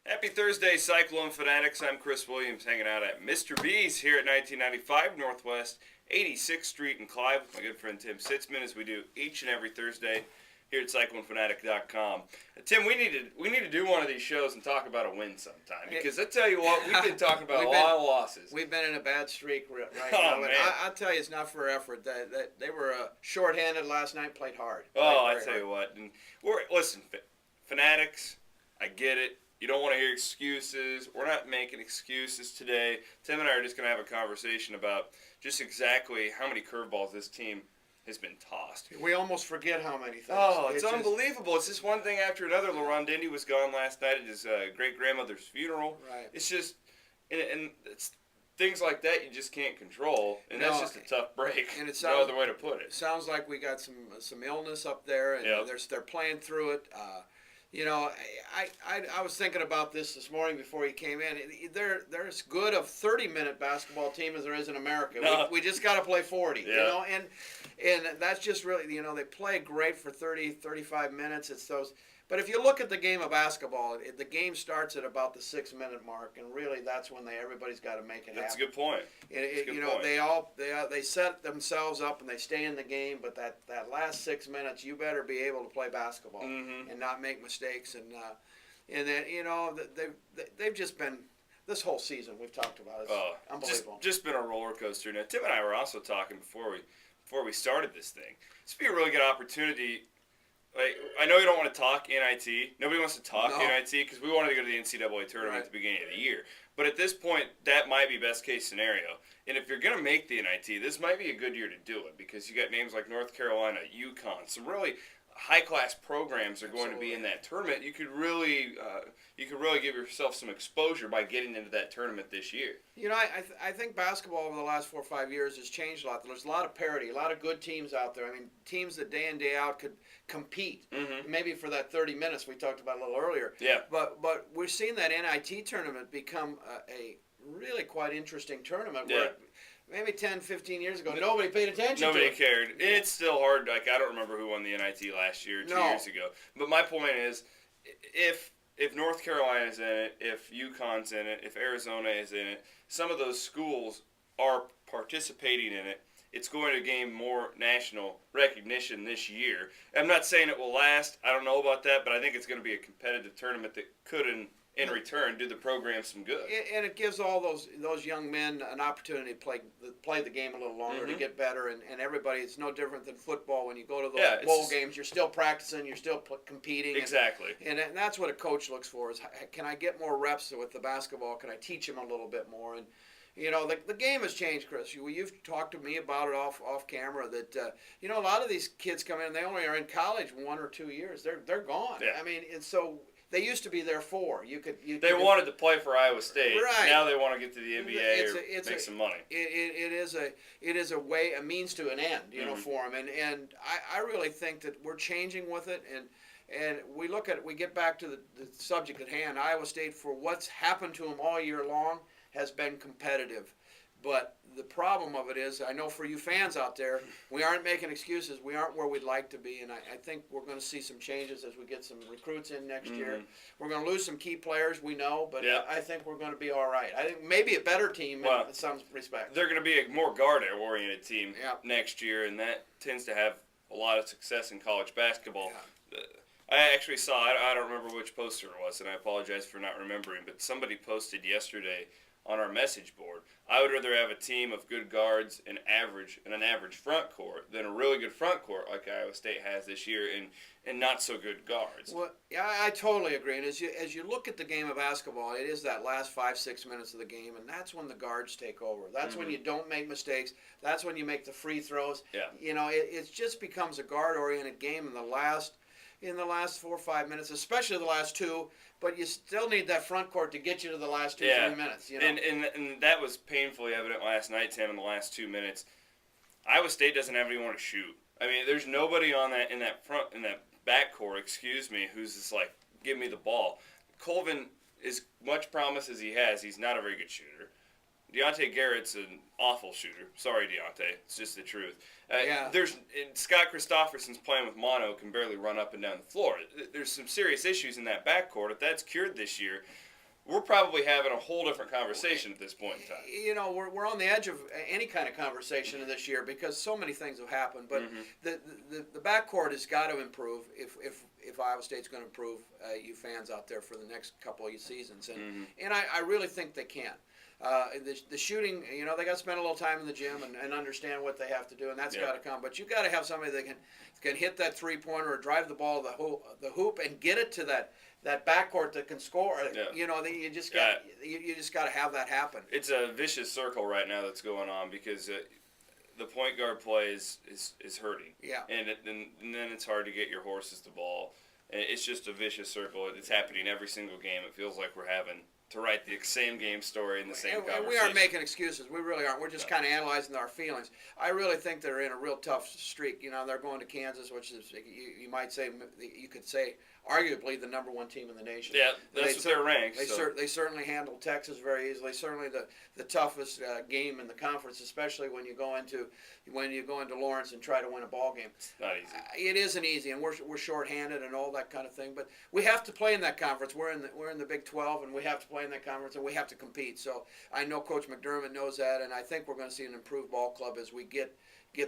Happy Thursday, Cyclone Fanatics. I'm Chris Williams, hanging out at Mr. B's here at 1995 Northwest 86th Street in Clive with my good friend Tim Sitzman, as we do each and every Thursday here at CycloneFanatic.com. Tim, we need to do one of these shows and talk about a win sometime, because I tell you what, we've been talking about a lot of losses. We've been in a bad streak right Oh, now. man. I'll tell you, it's not for effort. They were shorthanded last night, played hard. Oh, I tell you what. And listen, Fanatics, I get it. You don't want to hear excuses. We're not making excuses today. Tim and I are just going to have a conversation about just exactly how many curveballs this team has been tossed. We almost forget how many things. Oh, it's unbelievable. It's just one thing after another. LaRon Dindy was gone last night at his great-grandmother's funeral. Right. It's just, and it's things like that you just can't control, and that's just a tough break. And it no other way to put it. Sounds like we got some illness up there, and Yep. they're playing through it. I was thinking about this morning before he came in. They're as good a 30-minute basketball team as there is in America. No. We just got to play 40, Yeah. and that's just really, they play great for 30, 35 minutes. It's those. But if you look at the game of basketball, the game starts at about the 6-minute mark, and really that's when everybody's got to make it happen. That's a good point. They set themselves up and they stay in the game, but that last 6 minutes, you better be able to play basketball and not make mistakes. And then they've just been, this whole season we've talked about it. It's unbelievable. Just been a roller coaster. Now, Tim and I were also talking before we started this thing. This would be a really good opportunity. Like, I know you don't want to talk NIT. Nobody wants to talk NIT because we wanted to go to the NCAA tournament at the beginning of the year. But at this point, that might be best case scenario. And if you're going to make the NIT, this might be a good year to do it, because you got names like North Carolina, UConn, some really high-class programs are going to be in that tournament. You could really give yourself some exposure by getting into that tournament this year. I think basketball over the last 4 or 5 years has changed a lot. There's a lot of parity, a lot of good teams out there. I mean, teams that day in, day out could compete, maybe for that 30 minutes we talked about a little earlier. Yeah. But we're seeing that NIT tournament become a really quite interesting tournament. Yeah. Where maybe 10, 15 years ago, nobody paid attention to Nobody it. cared. And it's still hard. Like, I don't remember who won the NIT last year, 2 years ago. But my point is, if North Carolina's in it, if UConn's in it, if Arizona is in it, some of those schools are participating in it. It's going to gain more national recognition this year. I'm not saying it will last. I don't know about that, but I think it's going to be a competitive tournament that could, in return, do the program some good. And it gives all those young men an opportunity to play the game a little longer, to get better. And everybody, it's no different than football. When you go to those bowl games, you're still practicing, you're still competing. Exactly. And that's what a coach looks for, is can I get more reps with the basketball? Can I teach them a little bit more? And the game has changed, Chris. You've talked to me about it off camera, that a lot of these kids come in, they only are in college 1 or 2 years. They're gone. Yeah. I mean, it's so. They used to be there for. They wanted to play for Iowa State. Right. Now they want to get to the NBA or make some money. It is a way, a means to an end, for them. And I really think that we're changing with it. And we get back to the subject at hand. Iowa State, for what's happened to them all year long, has been competitive. But the problem of it is, I know for you fans out there, we aren't making excuses. We aren't where we'd like to be, and I think we're going to see some changes as we get some recruits in next year. We're going to lose some key players, we know, but I think we're going to be all right. I think maybe a better team in some respects. They're going to be a more guard-oriented team next year, and that tends to have a lot of success in college basketball. Yeah. I actually saw, I don't remember which poster it was, and I apologize for not remembering, but somebody posted yesterday on our message board, I would rather have a team of good guards and an average front court than a really good front court like Iowa State has this year, and not so good guards. Well, yeah, I totally agree. And as you look at the game of basketball, it is that last 5-6 minutes of the game, and that's when the guards take over. That's when you don't make mistakes. That's when you make the free throws. Yeah. It just becomes a guard-oriented game in the last 4 or 5 minutes, especially the last 2. But you still need that front court to get you to the last 2 or 3 minutes. And that was painfully evident last night, Tim, in the last 2 minutes. Iowa State doesn't have anyone to shoot. I mean, there's nobody in that backcourt, who's just like, give me the ball. Colvin, as much promise as he has, he's not a very good shooter. Deontay Garrett's an awful shooter. Sorry, Deontay. It's just the truth. Scott Christopherson's playing with mono, can barely run up and down the floor. There's some serious issues in that backcourt. If that's cured this year, we're probably having a whole different conversation at this point in time. You know, we're on the edge of any kind of conversation in this year because so many things have happened. But the backcourt has got to improve if Iowa State's going to improve you fans out there for the next couple of seasons. And I really think they can. The shooting, you know, they got to spend a little time in the gym and understand what they have to do, and that's got to come. But you got to have somebody that can hit that 3-pointer or drive the ball to the hoop and get it to that backcourt that can score. Yeah. You know, you just got to have that happen. It's a vicious circle right now that's going on because the point guard play is hurting. Yeah. And then it's hard to get your horses the ball. And it's just a vicious circle. It's happening every single game. It feels like we're having to write the same game story in the same conversation. And we aren't making excuses. We really aren't. We're just kind of analyzing our feelings. I really think they're in a real tough streak. You know, they're going to Kansas, which is, you might say, you could say, arguably the number one team in the nation. Yeah, that's what they're ranked. They certainly handled Texas very easily. Certainly the toughest game in the conference, especially when you go into Lawrence and try to win a ball game. It's not easy. It isn't easy, and we're shorthanded and all that kind of thing. But we have to play in that conference. We're in the Big 12, and we have to play in that conference, and we have to compete. So I know Coach McDermott knows that, and I think we're going to see an improved ball club as we get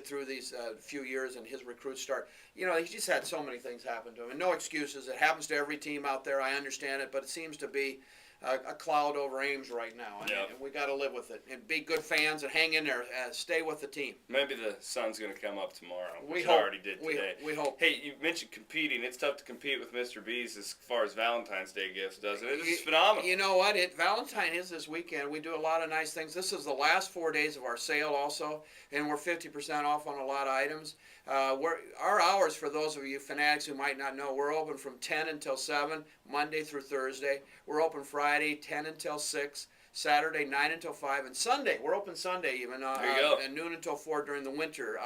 through these few years and his recruits start. You know, he's just had so many things happen to him, and no excuses. It happens to every team out there. I understand it, but it seems to be a cloud over Ames right now, and we got to live with it and be good fans and hang in there. Stay with the team. Maybe the sun's going to come up tomorrow. We It hope. already did today. We hope. Hey, you mentioned competing. It's tough to compete with Mr. B's as far as Valentine's Day gifts, doesn't it? It's phenomenal. You know what? Valentine is this weekend. We do a lot of nice things. This is the last 4 days of our sale also, and we're 50% off on a lot of items. Our hours, for those of you fanatics who might not know, we're open from 10 until 7, Monday through Thursday. We're open Friday, 10 until 6, Saturday, 9 until 5, and Sunday. We're open Sunday even, and noon until 4 during the winter.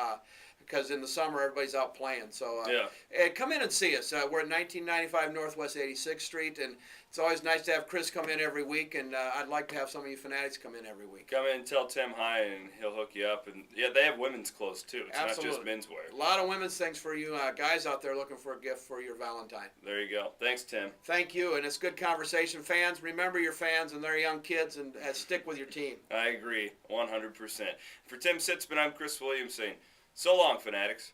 Because in the summer everybody's out playing. So come in and see us. We're at 1995 Northwest 86th Street, and it's always nice to have Chris come in every week, and I'd like to have some of you fanatics come in every week. Come in and tell Tim hi, and he'll hook you up. And they have women's clothes too. It's Absolutely. not just menswear. A lot of women's things for you guys out there looking for a gift for your Valentine. There you go. Thanks, Tim. Thank you, and it's good conversation. Fans, remember your fans and their young kids, and stick with your team. I agree, 100%. For Tim Sitzman, I'm Chris Williams saying, so long, fanatics.